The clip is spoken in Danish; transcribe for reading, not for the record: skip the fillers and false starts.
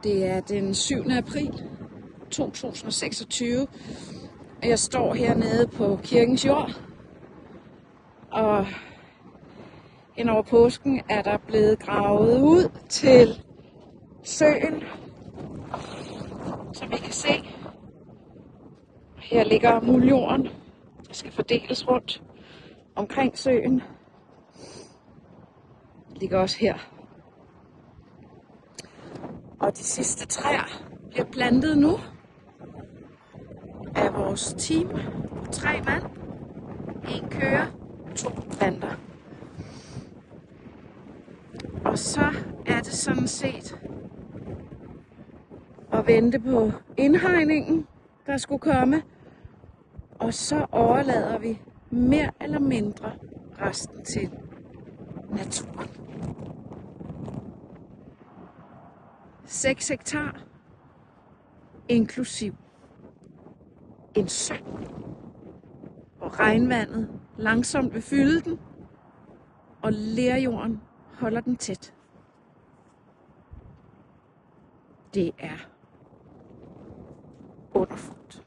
Det er den 7. april 2026. Jeg står hernede på kirkens jord, og hen over påsken er der blevet gravet ud til søen, som I kan se. Her ligger muldjorden, der skal fordeles rundt omkring søen. Det ligger også her. Og de sidste træer bliver plantet nu af vores team på 3 mand. 1 kører, 2 planter. Og så er det sådan set at vente på indhegningen, der skulle komme. Og så overlader vi mere eller mindre resten til naturen. 6 hektar, inklusiv en sø, hvor regnvandet langsomt vil fylde den, og lerjorden holder den tæt. Det er underfuldt.